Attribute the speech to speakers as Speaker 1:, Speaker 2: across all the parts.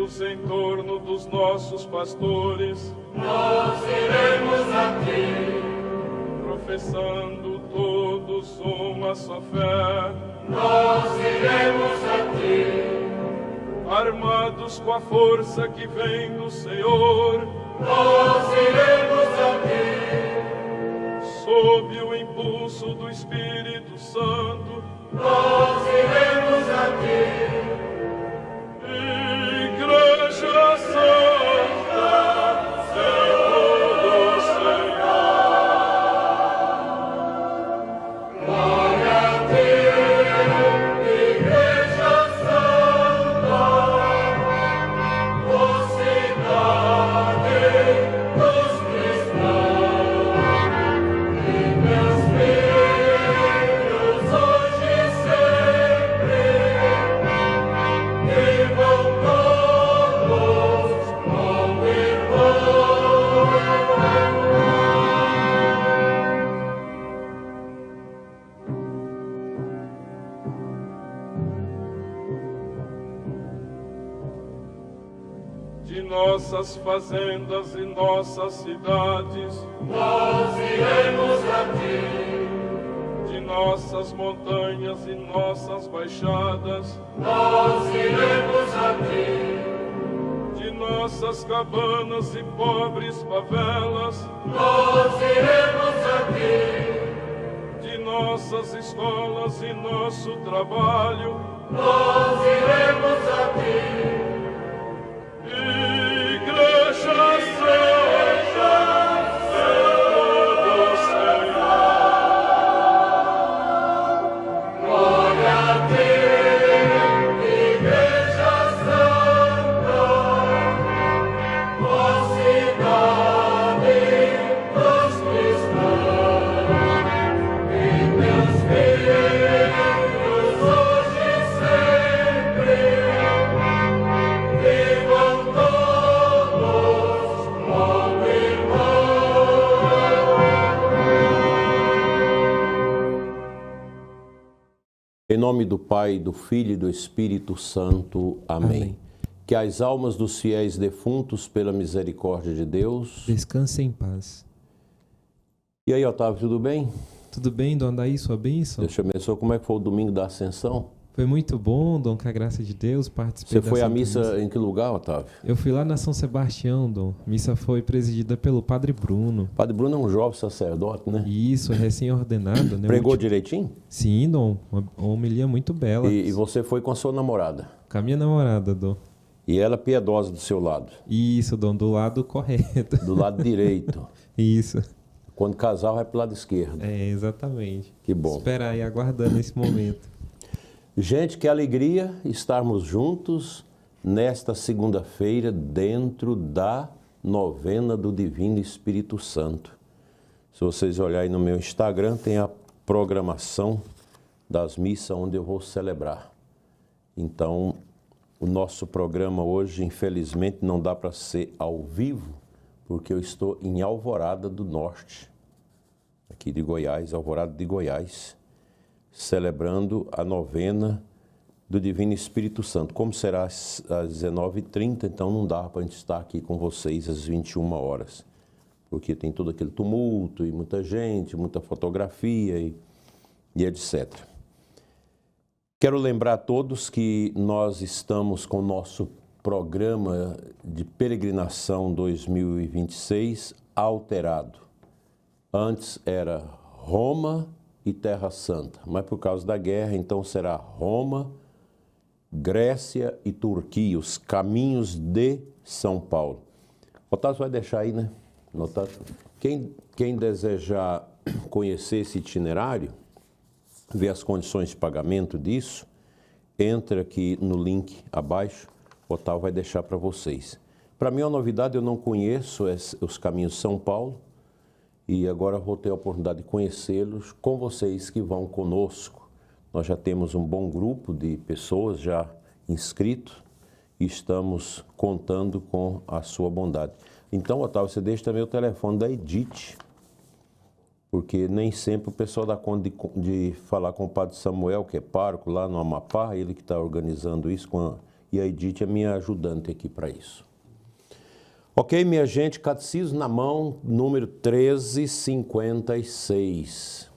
Speaker 1: reunidos em torno dos nossos pastores,
Speaker 2: nós iremos a ti.
Speaker 1: Professando todos uma só fé,
Speaker 2: nós iremos a ti.
Speaker 1: Armados com a força que vem do Senhor,
Speaker 2: nós iremos a ti.
Speaker 1: Sob o impulso do Espírito Santo,
Speaker 2: nós iremos a ti.
Speaker 1: Igreja Santa, Senhor do Senhor.
Speaker 2: Glória a ti, Igreja Santa, ó cidade dos cristãos, e meus filhos hoje e sempre, vivam todos como irmãos.
Speaker 1: De nossas fazendas e nossas cidades,
Speaker 2: Nós iremos a ti.
Speaker 1: de nossas montanhas e nossas baixadas,
Speaker 2: Nós iremos a ti.
Speaker 1: de nossas cabanas e pobres favelas,
Speaker 2: Nós iremos a ti.
Speaker 1: de nossas escolas e nosso trabalho,
Speaker 2: Nós iremos a ti.
Speaker 1: Igreja Santa, Senhor do Senhor.
Speaker 2: Glória a ti, Igreja Santa, ó cidade dos cristãos, e meus filhos hoje e sempre, vivam todos como irmãos.
Speaker 3: Em nome do Pai, do Filho e do Espírito Santo. Amém.
Speaker 4: Amém.
Speaker 3: Que as almas dos fiéis defuntos, pela misericórdia de Deus.
Speaker 4: Descanse em paz.
Speaker 3: E aí, Otávio, tudo bem?
Speaker 4: Tudo bem, Dom Daí, sua bênção?
Speaker 3: Deus te abençoe. Como é que foi o domingo da Ascensão?
Speaker 4: Foi muito bom, Dom, com a graça de Deus, participei
Speaker 3: Você foi
Speaker 4: da
Speaker 3: à
Speaker 4: Santa
Speaker 3: missa em que lugar, Otávio?
Speaker 4: Eu fui lá na São Sebastião, Dom. A missa foi presidida pelo Padre Bruno.
Speaker 3: Padre Bruno é um jovem sacerdote, né?
Speaker 4: Isso, recém-ordenado, né?
Speaker 3: Pregou direitinho?
Speaker 4: Sim, Dom. Uma homilia muito bela.
Speaker 3: E você foi com a sua namorada?
Speaker 4: Com a minha namorada, Dom.
Speaker 3: E ela piedosa do seu lado?
Speaker 4: Isso, Dom, do lado correto.
Speaker 3: Do lado direito.
Speaker 4: Isso.
Speaker 3: Quando casar, vai pro lado esquerdo.
Speaker 4: É, exatamente.
Speaker 3: Que bom.
Speaker 4: Esperar aí, aguardando esse momento.
Speaker 3: Gente, que alegria estarmos juntos nesta segunda-feira dentro da novena do Divino Espírito Santo. Se vocês olharem no meu Instagram, tem a programação das missas onde eu vou celebrar. Então, o nosso programa hoje, infelizmente, não dá para ser ao vivo, porque eu estou em Alvorada do Norte, aqui de Goiás, Alvorada de Goiás, celebrando a novena do Divino Espírito Santo. Como será às 19h30, então não dá para a gente estar aqui com vocês às 21 horas, porque tem todo aquele tumulto e muita gente, muita fotografia e etc. Quero lembrar a todos que nós estamos com o nosso programa de peregrinação 2026 alterado. Antes era Roma e Terra Santa, mas por causa da guerra, então será Roma, Grécia e Turquia, os caminhos de São Paulo. Otávio vai deixar aí, né? Otávio. Quem desejar conhecer esse itinerário, ver as condições de pagamento disso, entra aqui no link abaixo, o Otávio vai deixar para vocês. Para mim é uma novidade, eu não conheço os caminhos de São Paulo, e agora vou ter a oportunidade de conhecê-los com vocês que vão conosco. Nós já temos um bom grupo de pessoas já inscritos e estamos contando com a sua bondade. Então, Otávio, você deixa também o telefone da Edith, porque nem sempre o pessoal dá conta de falar com o Padre Samuel, que é pároco lá no Amapá, ele que está organizando isso e a Edith é minha ajudante aqui para isso. Ok, minha gente, catecismo na mão, número 1356.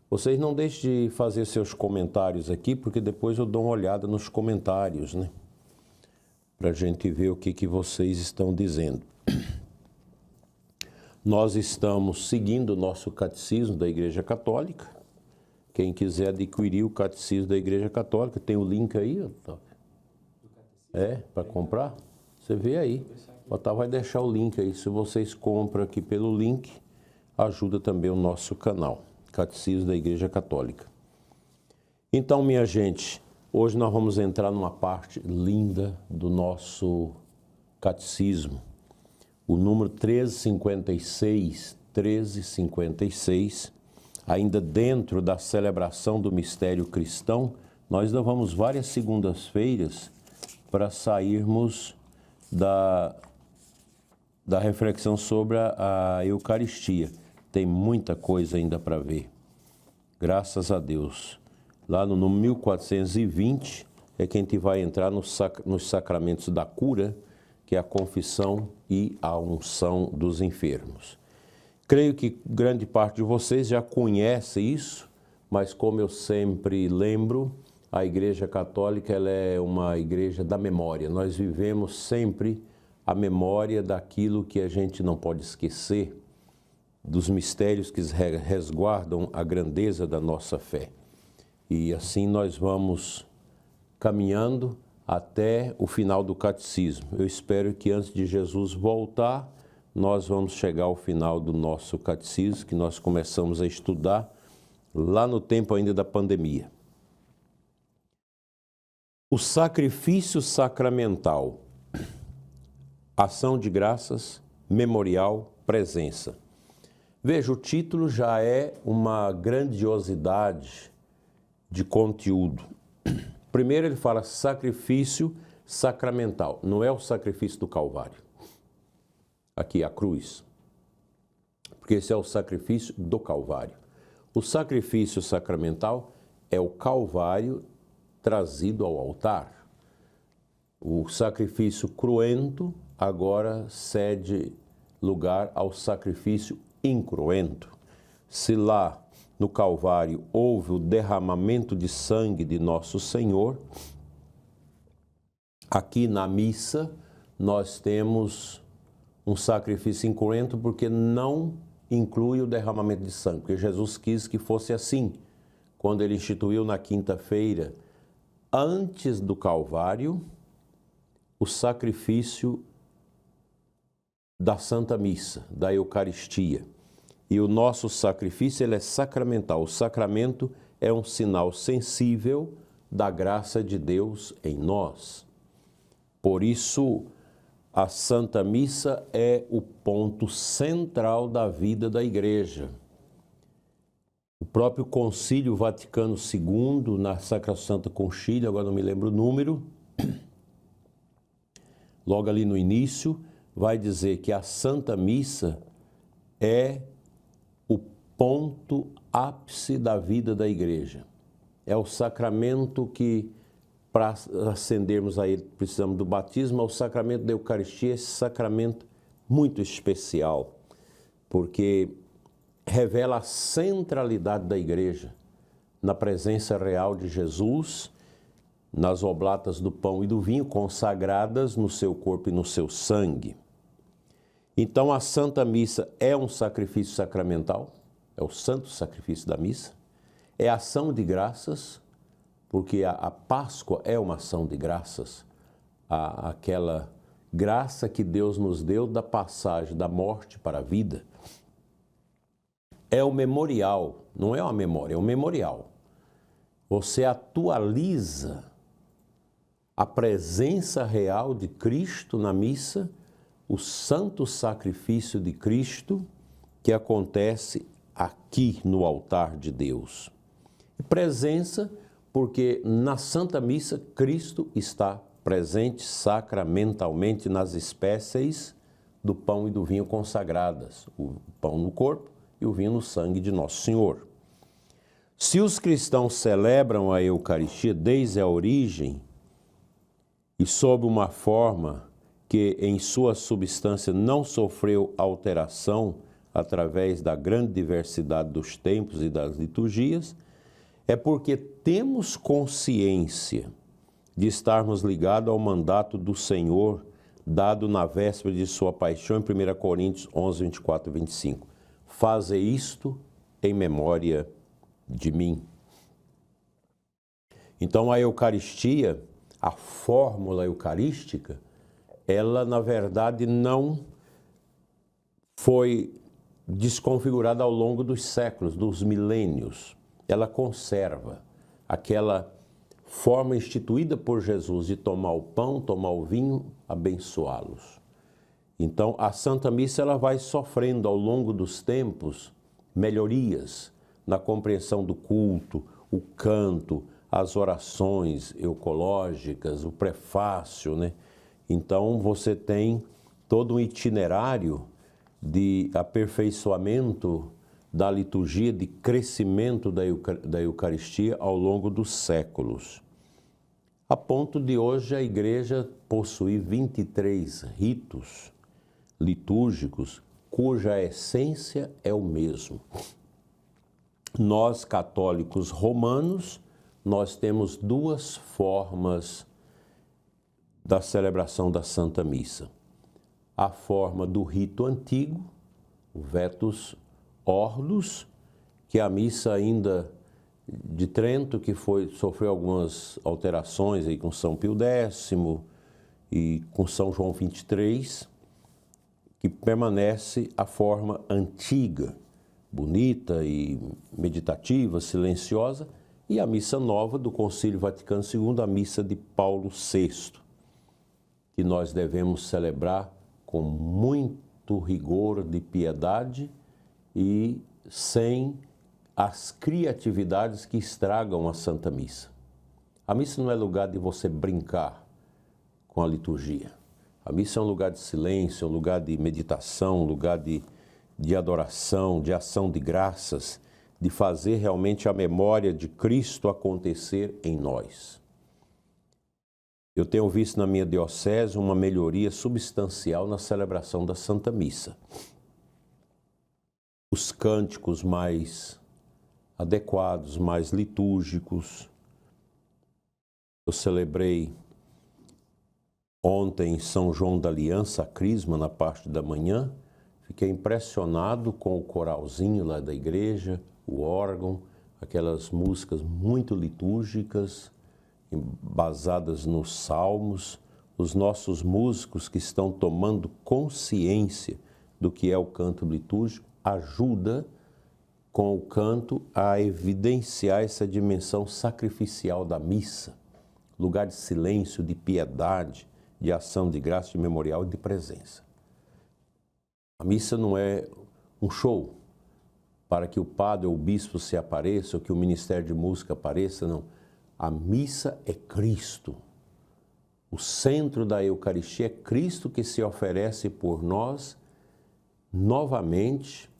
Speaker 3: Vocês não deixem de fazer seus comentários aqui, porque depois eu dou uma olhada nos comentários, né? Para a gente ver o que vocês estão dizendo. Nós estamos seguindo o nosso catecismo da Igreja Católica. Quem quiser adquirir o catecismo da Igreja Católica, tem o link aí, Otávio? Para comprar? Você vê aí. O Otávio vai deixar o link aí. Se vocês compram aqui pelo link, ajuda também o nosso canal, Catecismo da Igreja Católica. Então, minha gente, hoje nós vamos entrar numa parte linda do nosso catecismo. O número 1356, ainda dentro da celebração do mistério cristão, nós levamos várias segundas-feiras para sairmos da reflexão sobre a Eucaristia. Tem muita coisa ainda para ver. Graças a Deus. Lá no número 1420 é que a gente vai entrar nos sacramentos da cura, que é a confissão e a unção dos enfermos. Creio que grande parte de vocês já conhece isso, mas como eu sempre lembro, a Igreja Católica ela é uma igreja da memória. Nós vivemos sempre a memória daquilo que a gente não pode esquecer, dos mistérios que resguardam a grandeza da nossa fé. E assim nós vamos caminhando até o final do catecismo. Eu espero que antes de Jesus voltar, nós vamos chegar ao final do nosso catecismo, que nós começamos a estudar lá no tempo ainda da pandemia. O sacrifício sacramental, ação de graças, memorial, presença. Veja, o título já é uma grandiosidade de conteúdo. Primeiro ele fala sacrifício sacramental, não é o sacrifício do Calvário. Aqui, a cruz. Porque esse é o sacrifício do Calvário. O sacrifício sacramental é o Calvário trazido ao altar. O sacrifício cruento agora cede lugar ao sacrifício incruento. Se lá no Calvário houve o derramamento de sangue de Nosso Senhor, aqui na missa nós temos um sacrifício incruento porque não inclui o derramamento de sangue, porque Jesus quis que fosse assim, quando ele instituiu na quinta-feira, antes do Calvário, o sacrifício da Santa Missa, da Eucaristia. E o nosso sacrifício ele é sacramental. O sacramento é um sinal sensível da graça de Deus em nós. Por isso, a Santa Missa é o ponto central da vida da Igreja. O próprio Concílio Vaticano II, na Sacrossanta Concília, agora não me lembro o número, logo ali no início, vai dizer que a Santa Missa é o ponto ápice da vida da Igreja. É o sacramento que, para ascendermos a ele, precisamos do batismo. É o sacramento da Eucaristia, esse sacramento muito especial, porque revela a centralidade da Igreja na presença real de Jesus, nas oblatas do pão e do vinho, consagradas no seu corpo e no seu sangue. Então, a Santa Missa é um sacrifício sacramental, é o santo sacrifício da missa, é ação de graças, porque a Páscoa é uma ação de graças, aquela graça que Deus nos deu da passagem da morte para a vida. É o memorial, não é uma memória, é um memorial. Você atualiza a presença real de Cristo na missa, o santo sacrifício de Cristo que acontece aqui no altar de Deus. E presença porque na Santa Missa Cristo está presente sacramentalmente nas espécies do pão e do vinho consagradas, o pão no corpo e o vinho no sangue de Nosso Senhor. Se os cristãos celebram a Eucaristia desde a origem, e sob uma forma que em sua substância não sofreu alteração através da grande diversidade dos tempos e das liturgias, é porque temos consciência de estarmos ligados ao mandato do Senhor dado na véspera de sua paixão em 1 Coríntios 11, 24 e 25. Faze isto em memória de mim. Então a Eucaristia, a fórmula eucarística, ela na verdade não foi desconfigurada ao longo dos séculos, dos milênios. Ela conserva aquela forma instituída por Jesus de tomar o pão, tomar o vinho, abençoá-los. Então, a Santa Missa ela vai sofrendo ao longo dos tempos melhorias na compreensão do culto, o canto, as orações eucológicas, o prefácio, né? Então, você tem todo um itinerário de aperfeiçoamento da liturgia, de crescimento da Eucaristia ao longo dos séculos. A ponto de hoje a Igreja possuir 23 ritos litúrgicos, cuja essência é o mesmo. Nós, católicos romanos, nós temos duas formas da celebração da Santa Missa. A forma do rito antigo, o Vetus Ordos, que é a missa ainda de Trento, que sofreu algumas alterações aí com São Pio X e com São João XXIII, que permanece a forma antiga, bonita e meditativa, silenciosa, e a missa nova do Concílio Vaticano II, a missa de Paulo VI, que nós devemos celebrar com muito rigor de piedade e sem as criatividades que estragam a Santa Missa. A missa não é lugar de você brincar com a liturgia. A missa é um lugar de silêncio, um lugar de meditação, um lugar de adoração, de ação de graças, de fazer realmente a memória de Cristo acontecer em nós. Eu tenho visto na minha diocese uma melhoria substancial na celebração da Santa Missa. Os cânticos mais adequados, mais litúrgicos. Eu celebrei ontem São João da Aliança, a Crisma, na parte da manhã. Fiquei impressionado com o coralzinho lá da igreja, o órgão, aquelas músicas muito litúrgicas, basadas nos salmos. Os nossos músicos que estão tomando consciência do que é o canto litúrgico, ajuda com o canto a evidenciar essa dimensão sacrificial da missa, lugar de silêncio, de piedade, de ação de graça, de memorial e de presença. A missa não é um show para que o padre ou o bispo se apareça, ou que o ministério de música apareça, não. A missa é Cristo. O centro da Eucaristia é Cristo que se oferece por nós novamente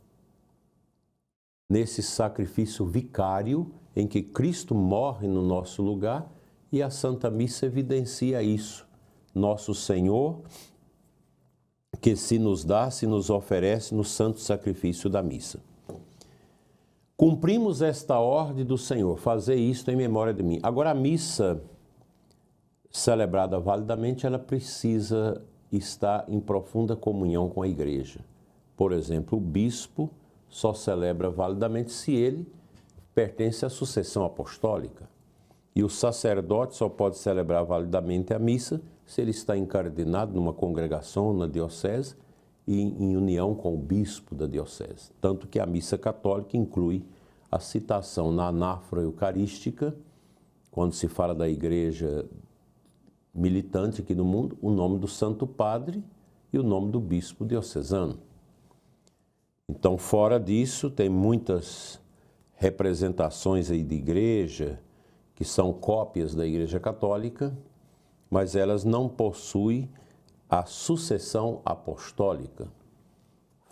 Speaker 3: nesse sacrifício vicário em que Cristo morre no nosso lugar, e a Santa Missa evidencia isso. Nosso Senhor que se nos dá, se nos oferece no santo sacrifício da missa. Cumprimos esta ordem do Senhor, fazer isto em memória de mim. Agora, a missa celebrada validamente, ela precisa estar em profunda comunhão com a igreja. Por exemplo, o bispo só celebra validamente se ele pertence à sucessão apostólica. E o sacerdote só pode celebrar validamente a missa se ele está incardinado numa congregação na diocese e em união com o bispo da diocese. Tanto que a missa católica inclui a citação na anáfora eucarística, quando se fala da igreja militante aqui no mundo, o nome do Santo Padre e o nome do bispo diocesano. Então, fora disso, tem muitas representações aí de igreja, que são cópias da Igreja Católica, mas elas não possuem a sucessão apostólica.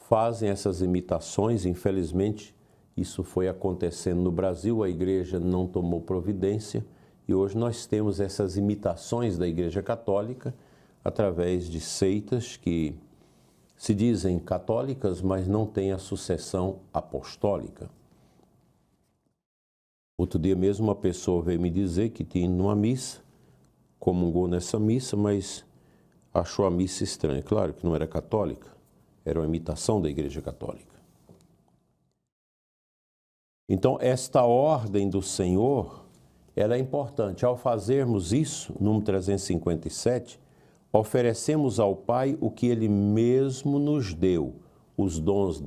Speaker 3: Fazem essas imitações, infelizmente, isso foi acontecendo no Brasil, a Igreja não tomou providência E hoje nós temos essas imitações da Igreja Católica através de seitas que se dizem católicas, mas não têm a sucessão apostólica. Outro dia mesmo uma pessoa veio me dizer que tinha ido numa missa, comungou nessa missa, mas achou a missa estranha. Claro que não era católica, era uma imitação da Igreja Católica. Então, esta ordem do Senhor, ela é importante. Ao fazermos isso, número 357, oferecemos ao Pai o que Ele mesmo nos deu, os dons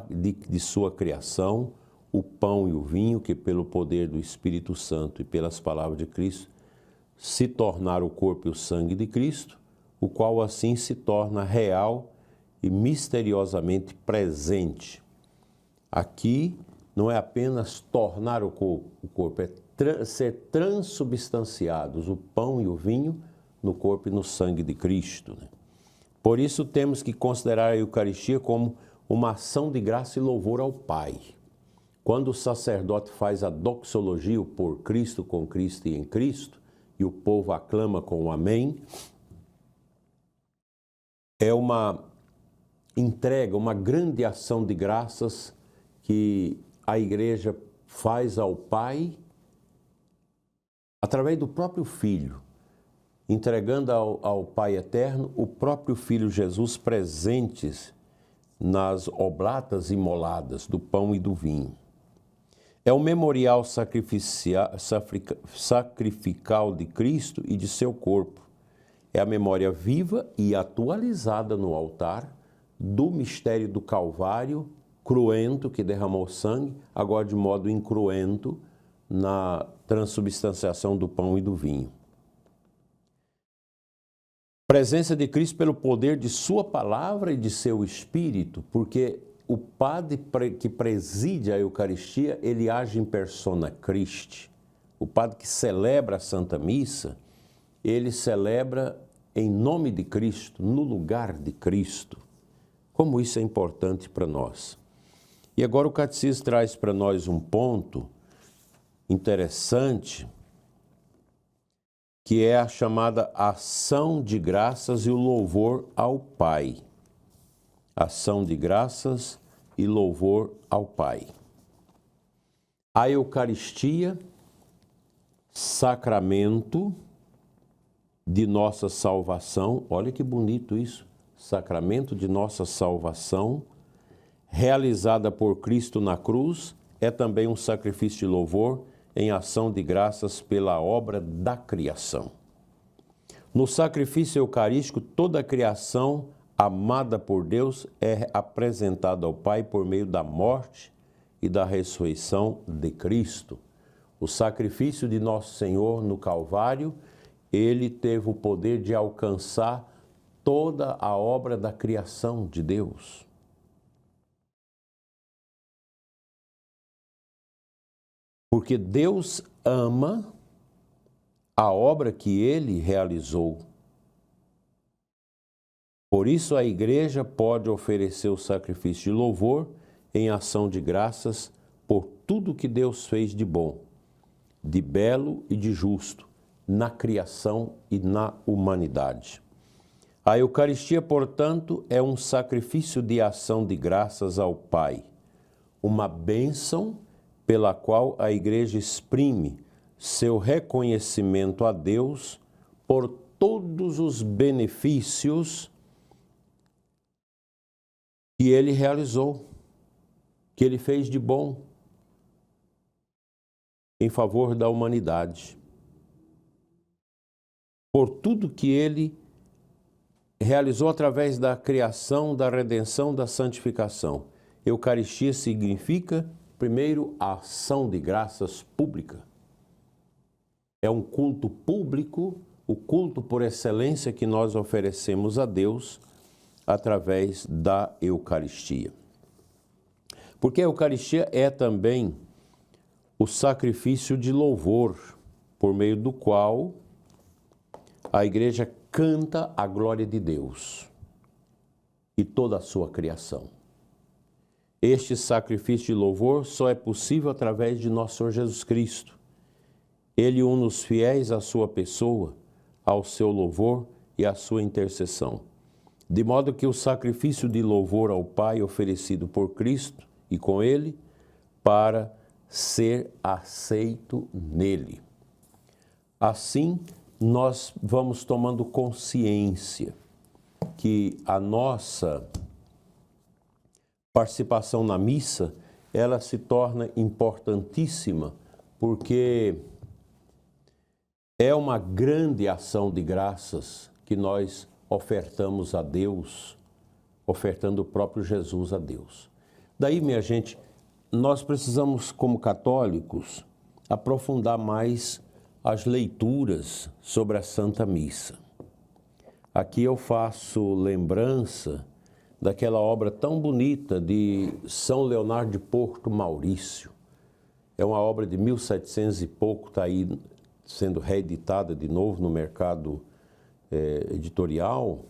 Speaker 3: de sua criação, o pão e o vinho, que pelo poder do Espírito Santo e pelas palavras de Cristo, se tornaram o corpo e o sangue de Cristo, o qual assim se torna real e misteriosamente presente. Aqui não é apenas tornar o corpo, é ser transubstanciados, o pão e o vinho, no corpo e no sangue de Cristo. Por isso temos que considerar a Eucaristia como uma ação de graça e louvor ao Pai. Quando o sacerdote faz a doxologia, o por Cristo, com Cristo e em Cristo, e o povo aclama com o amém, é uma entrega, uma grande ação de graças que a Igreja faz ao Pai através do próprio Filho, entregando ao Pai Eterno o próprio Filho Jesus presentes nas oblatas imoladas do pão e do vinho. É o memorial sacrificial de Cristo e de seu corpo. É a memória viva e atualizada no altar do mistério do Calvário, cruento, que derramou sangue, agora de modo incruento, na transubstanciação do pão e do vinho. Presença de Cristo pelo poder de sua palavra e de seu Espírito, porque o padre que preside a Eucaristia, ele age em persona Christi. O padre que celebra a Santa Missa, ele celebra em nome de Cristo, no lugar de Cristo. Como isso é importante para nós. E agora o Catecismo traz para nós um ponto interessante, que é a chamada ação de graças e o louvor ao Pai. Ação de graças e louvor ao Pai. A Eucaristia, sacramento de nossa salvação, olha que bonito isso, sacramento de nossa salvação, realizada por Cristo na cruz, é também um sacrifício de louvor em ação de graças pela obra da criação. No sacrifício eucarístico, toda a criação amada por Deus é apresentada ao Pai por meio da morte e da ressurreição de Cristo. O sacrifício de Nosso Senhor no Calvário, ele teve o poder de alcançar toda a obra da criação de Deus. Porque Deus ama a obra que Ele realizou. Por isso a Igreja pode oferecer o sacrifício de louvor em ação de graças por tudo que Deus fez de bom, de belo e de justo, na criação e na humanidade. A Eucaristia, portanto, é um sacrifício de ação de graças ao Pai, uma bênção pela qual a Igreja exprime seu reconhecimento a Deus por todos os benefícios que Ele realizou, que Ele fez de bom em favor da humanidade. Por tudo que Ele realizou através da criação, da redenção, da santificação. Eucaristia significa, primeiro, a ação de graças pública. É um culto público, o culto por excelência que nós oferecemos a Deus através da Eucaristia. Porque a Eucaristia é também o sacrifício de louvor, por meio do qual a Igreja canta a glória de Deus e toda a sua criação. Este sacrifício de louvor só é possível através de nosso Senhor Jesus Cristo. Ele une os fiéis à sua pessoa, ao seu louvor e à sua intercessão. De modo que o sacrifício de louvor ao Pai oferecido por Cristo e com Ele, para ser aceito nele. Assim, nós vamos tomando consciência que a nossa participação na missa, ela se torna importantíssima, porque é uma grande ação de graças que nós ofertamos a Deus, ofertando o próprio Jesus a Deus. Daí, minha gente, nós precisamos, como católicos, aprofundar mais as leituras sobre a Santa Missa. Aqui eu faço lembrança daquela obra tão bonita de São Leonardo de Porto Maurício. É uma obra de 1700 e pouco, está aí sendo reeditada de novo no mercado editorial.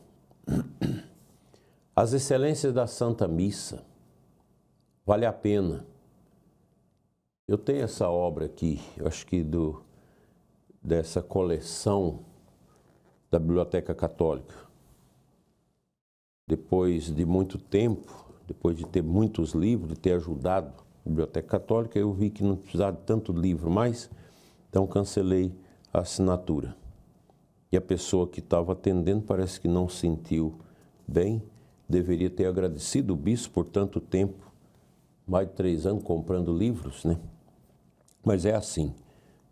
Speaker 3: As Excelências da Santa Missa. Vale a pena. Eu tenho essa obra aqui, eu acho que dessa coleção da Biblioteca Católica. Depois de muito tempo, depois de ter muitos livros, de ter ajudado a Biblioteca Católica, eu vi que não precisava de tanto livro mais, então cancelei a assinatura. E a pessoa que estava atendendo parece que não sentiu bem, deveria ter agradecido o bispo por tanto tempo, mais de 3 anos comprando livros, né? Mas é assim,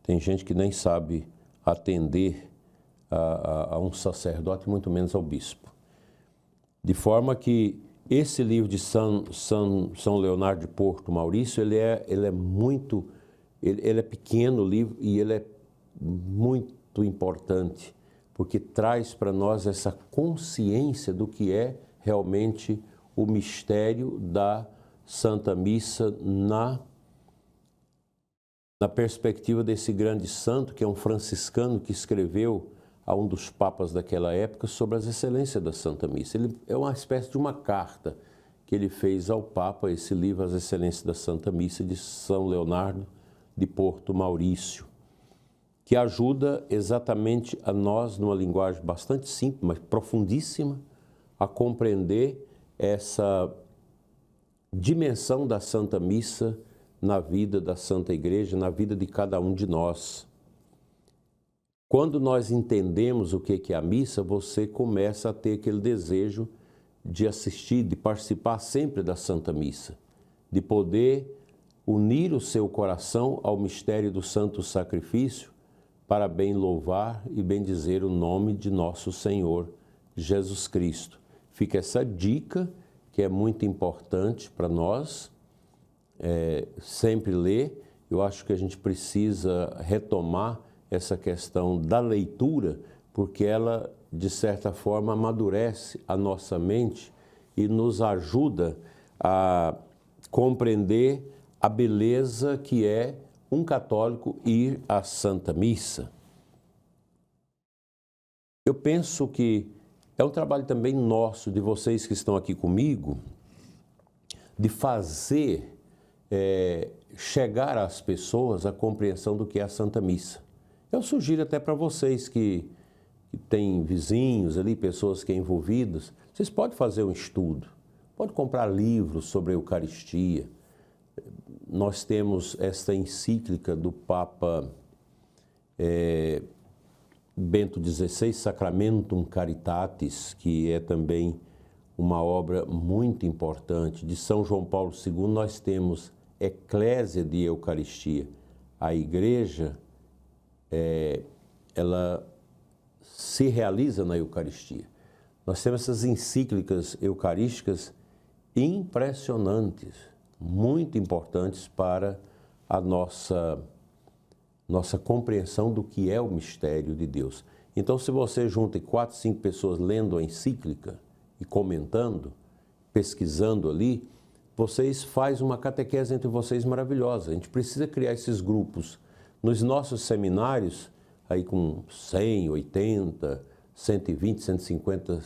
Speaker 3: tem gente que nem sabe atender a um sacerdote, muito menos ao bispo. De forma que esse livro de São Leonardo de Porto Maurício, ele é muito, ele é pequeno o livro e ele é muito importante, porque traz para nós essa consciência do que é realmente o mistério da Santa Missa na perspectiva desse grande santo, que é um franciscano que escreveu a um dos papas daquela época sobre as excelências da Santa Missa. Ele é uma espécie de uma carta que ele fez ao Papa, esse livro, As Excelências da Santa Missa, de São Leonardo de Porto Maurício, que ajuda exatamente a nós, numa linguagem bastante simples, mas profundíssima, a compreender essa dimensão da Santa Missa na vida da Santa Igreja, na vida de cada um de nós. Quando nós entendemos o que é a missa, você começa a ter aquele desejo de assistir, de participar sempre da Santa Missa, de poder unir o seu coração ao mistério do Santo Sacrifício para bem louvar e bendizer o nome de nosso Senhor Jesus Cristo. Fica essa dica que é muito importante para nós, sempre ler. Eu acho que a gente precisa retomar essa questão da leitura, porque ela, de certa forma, amadurece a nossa mente e nos ajuda a compreender a beleza que é um católico ir à Santa Missa. Eu penso que é um trabalho também nosso, de vocês que estão aqui comigo, de fazer chegar às pessoas a compreensão do que é a Santa Missa. Eu sugiro até para vocês que têm vizinhos ali, pessoas que são envolvidas, vocês podem fazer um estudo, podem comprar livros sobre a Eucaristia. Nós temos esta encíclica do Papa Bento XVI, Sacramentum Caritatis, que é também uma obra muito importante. De São João Paulo II, nós temos Eclésia de Eucaristia. A Igreja, ela se realiza na Eucaristia. Nós temos essas encíclicas eucarísticas impressionantes, muito importantes para a nossa compreensão do que é o mistério de Deus. Então, se você junta 4, 5 pessoas lendo a encíclica e comentando, pesquisando ali, vocês fazem uma catequese entre vocês maravilhosa. A gente precisa criar esses grupos. Nos nossos seminários, aí com 100, 80, 120, 150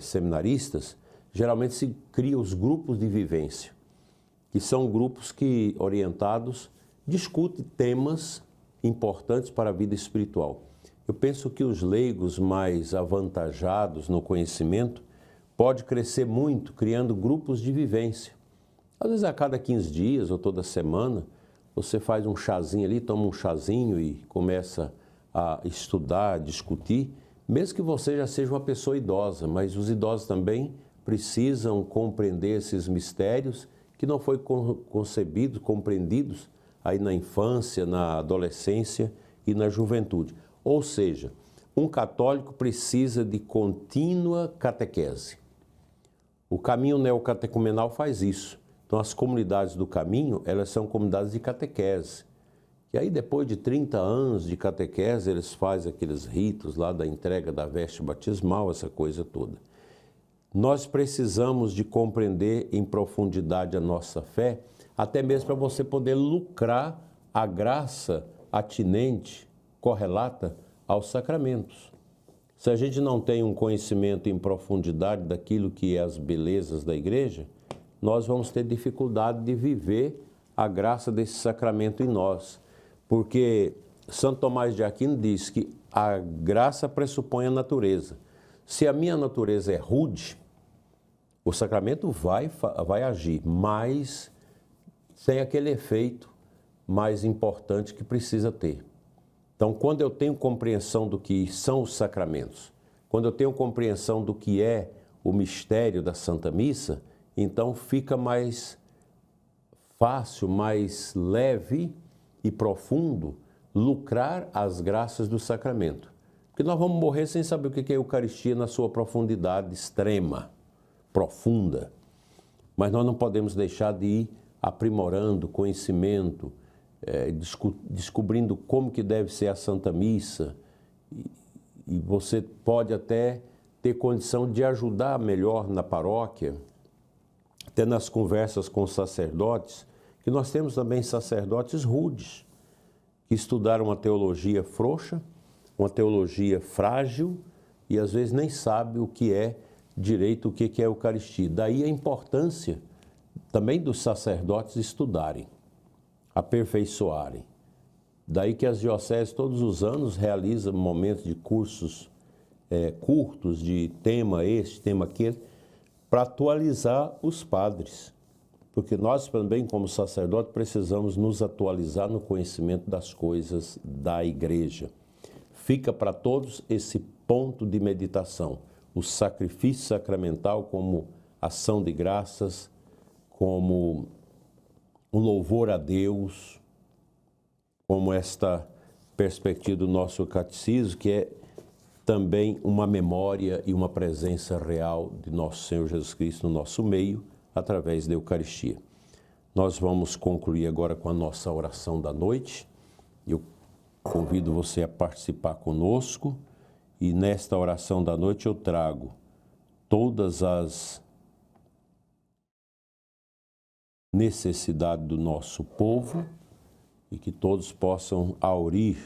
Speaker 3: seminaristas, geralmente se criam os grupos de vivência, que são grupos que, orientados, discutem temas importantes para a vida espiritual. Eu penso que os leigos mais avantajados no conhecimento podem crescer muito criando grupos de vivência. Às vezes a cada 15 dias ou toda semana, você faz um chazinho ali, toma um chazinho e começa a estudar, a discutir, mesmo que você já seja uma pessoa idosa, mas os idosos também precisam compreender esses mistérios que não foram concebidos, compreendidos aí na infância, na adolescência e na juventude. Ou seja, um católico precisa de contínua catequese. O caminho neocatecumenal faz isso. Então, as comunidades do caminho, elas são comunidades de catequese. E aí, depois de 30 anos de catequese, eles fazem aqueles ritos lá da entrega da veste batismal, essa coisa toda. Nós precisamos de compreender em profundidade a nossa fé, até mesmo para você poder lucrar a graça atinente, correlata aos sacramentos. Se a gente não tem um conhecimento em profundidade daquilo que é as belezas da igreja, nós vamos ter dificuldade de viver a graça desse sacramento em nós. Porque Santo Tomás de Aquino diz que a graça pressupõe a natureza. Se a minha natureza é rude, o sacramento vai agir, mas sem aquele efeito mais importante que precisa ter. Então, quando eu tenho compreensão do que são os sacramentos, quando eu tenho compreensão do que é o mistério da Santa Missa, então fica mais fácil, mais leve e profundo lucrar as graças do sacramento. Porque nós vamos morrer sem saber o que é a Eucaristia na sua profundidade extrema, profunda. Mas nós não podemos deixar de ir aprimorando conhecimento, descobrindo como que deve ser a Santa Missa. E você pode até ter condição de ajudar melhor na paróquia, até nas conversas com os sacerdotes, que nós temos também sacerdotes rudes, que estudaram uma teologia frouxa, uma teologia frágil, e às vezes nem sabe o que é direito, o que é a Eucaristia. Daí a importância também dos sacerdotes estudarem, aperfeiçoarem. Daí que as dioceses todos os anos realizam momentos de cursos curtos, de tema este, tema aquele, para atualizar os padres. Porque nós também, como sacerdote, precisamos nos atualizar no conhecimento das coisas da igreja. Fica para todos esse ponto de meditação. O sacrifício sacramental como ação de graças, como um louvor a Deus, como esta perspectiva do nosso catecismo, que é também uma memória e uma presença real de nosso Senhor Jesus Cristo no nosso meio, através da Eucaristia. Nós vamos concluir agora com a nossa oração da noite. Eu convido você a participar conosco e nesta oração da noite eu trago todas as necessidades do nosso povo e que todos possam aurir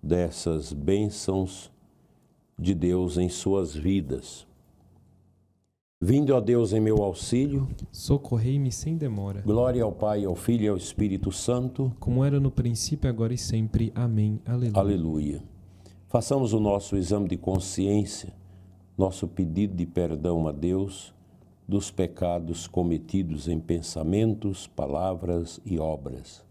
Speaker 3: dessas bênçãos de Deus em suas vidas. Vinde, ó Deus, em meu auxílio.
Speaker 4: Socorrei-me sem demora.
Speaker 3: Glória ao Pai, ao Filho e ao Espírito Santo.
Speaker 4: Como era no princípio, agora e sempre. Amém. Aleluia.
Speaker 3: Aleluia. Façamos o nosso exame de consciência, nosso pedido de perdão a Deus dos pecados cometidos em pensamentos, palavras e obras.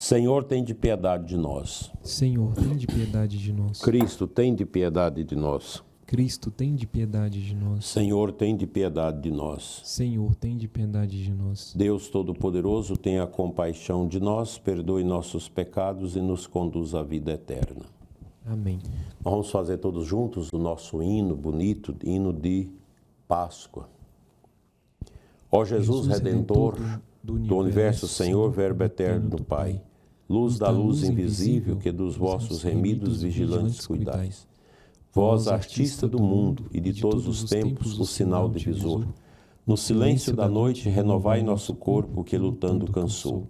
Speaker 3: Senhor, tem de piedade de nós.
Speaker 4: Senhor, tem de piedade de nós.
Speaker 3: Cristo, tem de piedade de nós.
Speaker 4: Cristo, tem de piedade de nós.
Speaker 3: Senhor, tem de piedade de nós.
Speaker 4: Senhor, tem de piedade de nós.
Speaker 3: Deus Todo-Poderoso, tenha compaixão de nós, perdoe nossos pecados e nos conduz à vida eterna.
Speaker 4: Amém.
Speaker 3: Nós vamos fazer todos juntos o nosso hino bonito, hino de Páscoa. Ó Jesus Redentor do Universo, Senhor, Verbo eterno do Pai, luz da luz invisível que dos vossos remidos vigilantes cuidais. Vós, artista do mundo e de todos os tempos, o sinal divisor, no silêncio da noite renovai nosso corpo que lutando cansou.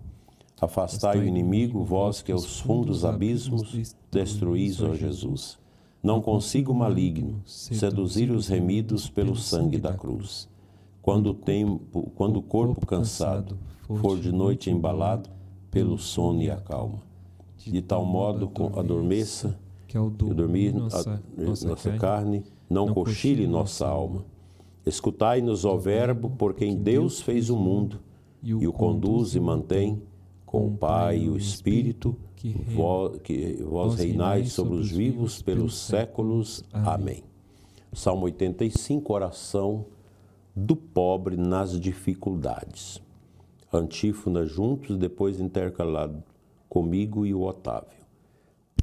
Speaker 3: Afastai o inimigo, vós que aos fundos abismos destruís, ó Jesus. Não consiga o maligno seduzir os remidos pelo sangue da cruz. Quando o corpo cansado for de noite embalado, pelo sono e a calma. De tal modo adormeça, que ao dormir nossa carne, não cochile nossa alma. Escutai-nos, ó Verbo, por quem Deus fez o mundo, e o conduz e mantém, com o Pai e o Espírito, que vós reinais sobre os vivos pelos séculos. Amém. Salmo 85, oração do pobre nas dificuldades. Antífona juntos, depois intercalado comigo e o Otávio.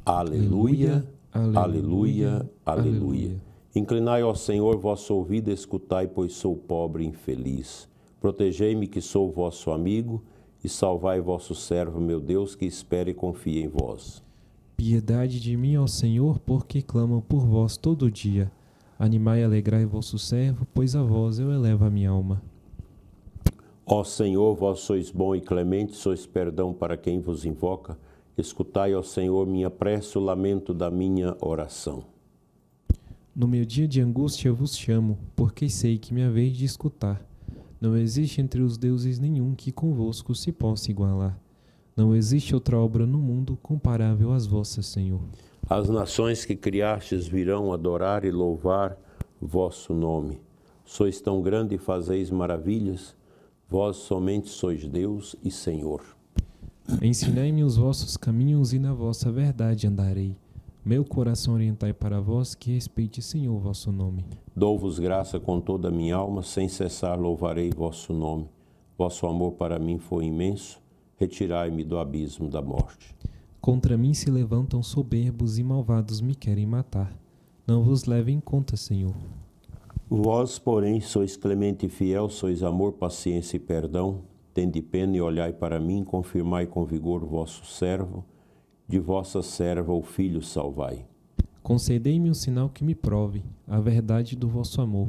Speaker 3: Aleluia, aleluia, aleluia. Inclinai ao Senhor vosso ouvido, escutai, pois sou pobre e infeliz. Protegei-me, que sou vosso amigo, e salvai vosso servo, meu Deus, que espera e confia em vós.
Speaker 4: Piedade de mim, ó Senhor, porque clamo por vós todo dia. Animai e alegrai vosso servo, pois a vós eu elevo a minha alma.
Speaker 3: Ó Senhor, vós sois bom e clemente, sois perdão para quem vos invoca. Escutai, ó Senhor, minha prece, o lamento da minha oração.
Speaker 4: No meu dia de angústia eu vos chamo, porque sei que me haveis de escutar. Não existe entre os deuses nenhum que convosco se possa igualar. Não existe outra obra no mundo comparável às vossas, Senhor.
Speaker 3: As nações que criastes virão adorar e louvar vosso nome. Sois tão grande e fazeis maravilhas, vós somente sois Deus e Senhor.
Speaker 4: Ensinai-me os vossos caminhos e na vossa verdade andarei. Meu coração orientai para vós, que respeite, Senhor, vosso nome.
Speaker 3: Dou-vos graça com toda a minha alma, sem cessar louvarei vosso nome. Vosso amor para mim foi imenso, retirai-me do abismo da morte.
Speaker 4: Contra mim se levantam soberbos e malvados me querem matar. Não vos leve em conta, Senhor.
Speaker 3: Vós, porém, sois clemente e fiel, sois amor, paciência e perdão. Tende pena e olhai para mim, confirmai com vigor vosso servo. De vossa serva o filho salvai.
Speaker 4: Concedei-me um sinal que me prove a verdade do vosso amor.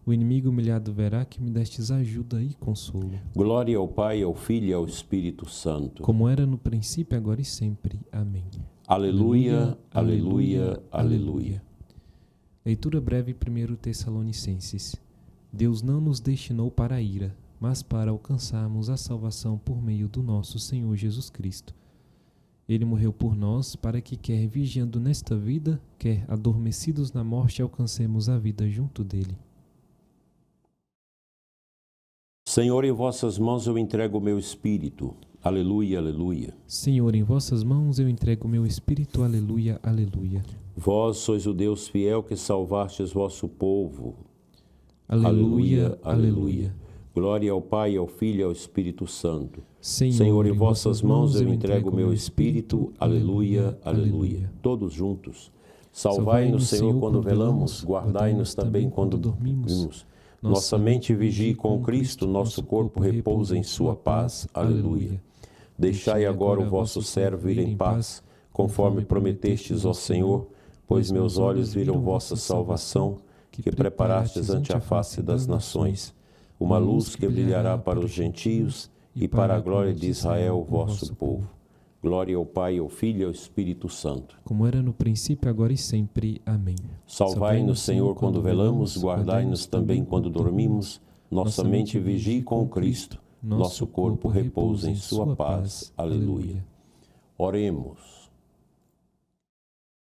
Speaker 4: O inimigo humilhado verá que me destes ajuda e consolo.
Speaker 3: Glória ao Pai, ao Filho e ao Espírito Santo.
Speaker 4: Como era no princípio, agora e sempre. Amém.
Speaker 3: Aleluia, aleluia, aleluia.
Speaker 4: Leitura breve 1 Tessalonicenses. Deus não nos destinou para a ira, mas para alcançarmos a salvação por meio do nosso Senhor Jesus Cristo. Ele morreu por nós para que, quer vigiando nesta vida, quer adormecidos na morte, alcancemos a vida junto dele.
Speaker 3: Senhor, em vossas mãos eu entrego o meu espírito. Aleluia, aleluia.
Speaker 4: Senhor, em vossas mãos eu entrego o meu espírito. Aleluia, aleluia.
Speaker 3: Vós sois o Deus fiel que salvastes vosso povo.
Speaker 4: Aleluia, aleluia.
Speaker 3: Glória ao Pai, ao Filho e ao Espírito Santo.
Speaker 4: Senhor,
Speaker 3: em vossas mãos eu entrego o meu espírito. Aleluia, aleluia. Todos juntos. Salvai-nos, Senhor, quando velamos. Guardai-nos também quando dormimos. Nossa mente vigie com Cristo, nosso corpo repousa em sua paz. Aleluia. Deixai agora o vosso servo ir em paz, conforme prometestes, ó Senhor, pois meus olhos viram vossa salvação, que preparastes ante a face das nações, uma luz que brilhará para os gentios e para a glória de Israel, vosso povo. Glória ao Pai, ao Filho e ao Espírito Santo.
Speaker 4: Como era no princípio, agora e sempre. Amém.
Speaker 3: Salvai-nos, Senhor, quando velamos, guardai-nos também quando dormimos. Nossa mente vigie com Cristo, nosso corpo repousa em sua paz. Aleluia. Oremos.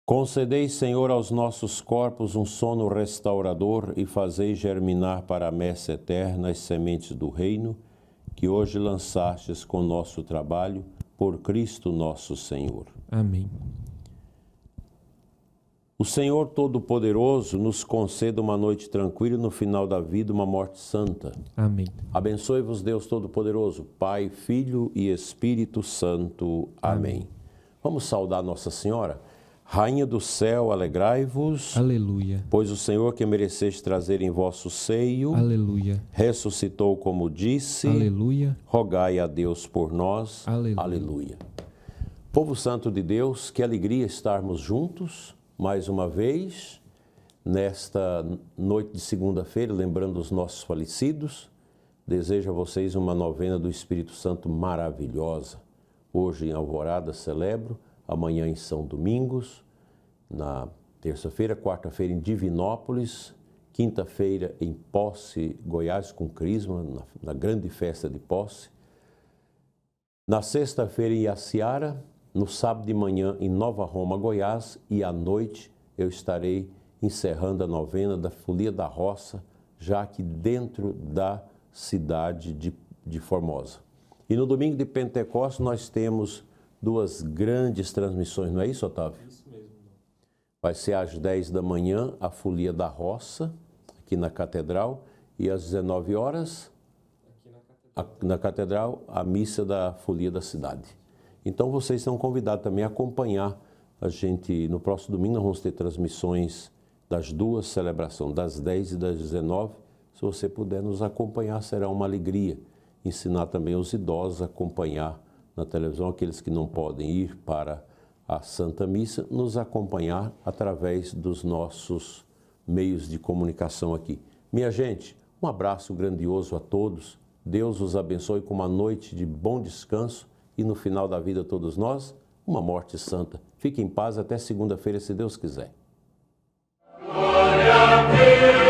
Speaker 3: Concedei, Senhor, aos nossos corpos um sono restaurador e fazei germinar para a messe eterna as sementes do reino que hoje lançastes com nosso trabalho, por Cristo nosso Senhor.
Speaker 4: Amém.
Speaker 3: O Senhor Todo-Poderoso nos conceda uma noite tranquila e no final da vida uma morte santa.
Speaker 4: Amém.
Speaker 3: Abençoe-vos Deus Todo-Poderoso, Pai, Filho e Espírito Santo. Amém. Vamos saudar Nossa Senhora. Rainha do céu, alegrai-vos.
Speaker 4: Aleluia.
Speaker 3: Pois o Senhor que mereceste trazer em vosso seio,
Speaker 4: aleluia,
Speaker 3: ressuscitou como disse.
Speaker 4: Aleluia.
Speaker 3: Rogai a Deus por nós.
Speaker 4: Aleluia.
Speaker 3: Aleluia. Povo santo de Deus, que alegria estarmos juntos mais uma vez nesta noite de segunda-feira, lembrando os nossos falecidos. Desejo a vocês uma novena do Espírito Santo maravilhosa. Hoje em Alvorada celebro, amanhã em São Domingos, na terça-feira, quarta-feira em Divinópolis, quinta-feira em Posse, Goiás, com Crisma, na grande festa de Posse. Na sexta-feira em Iaciara, no sábado de manhã em Nova Roma, Goiás, e à noite eu estarei encerrando a novena da Folia da Roça, já aqui dentro da cidade de Formosa. E no domingo de Pentecostes nós temos duas grandes transmissões, não é isso, Otávio?
Speaker 4: Isso mesmo.
Speaker 3: Vai ser às 10 da manhã a Folia da Roça, aqui na Catedral, e às 19 horas, na Catedral, a missa da Folia da Cidade. Então vocês são convidados também a acompanhar a gente. No próximo domingo nós vamos ter transmissões das duas celebrações, das 10 e das 19. Se você puder nos acompanhar, será uma alegria. Ensinar também os idosos a acompanhar na televisão, aqueles que não podem ir para a Santa Missa, nos acompanhar através dos nossos meios de comunicação aqui. Minha gente, um abraço grandioso a todos. Deus os abençoe com uma noite de bom descanso e no final da vida todos nós, uma morte santa. Fique em paz até segunda-feira, se Deus quiser.
Speaker 2: Glória a Deus.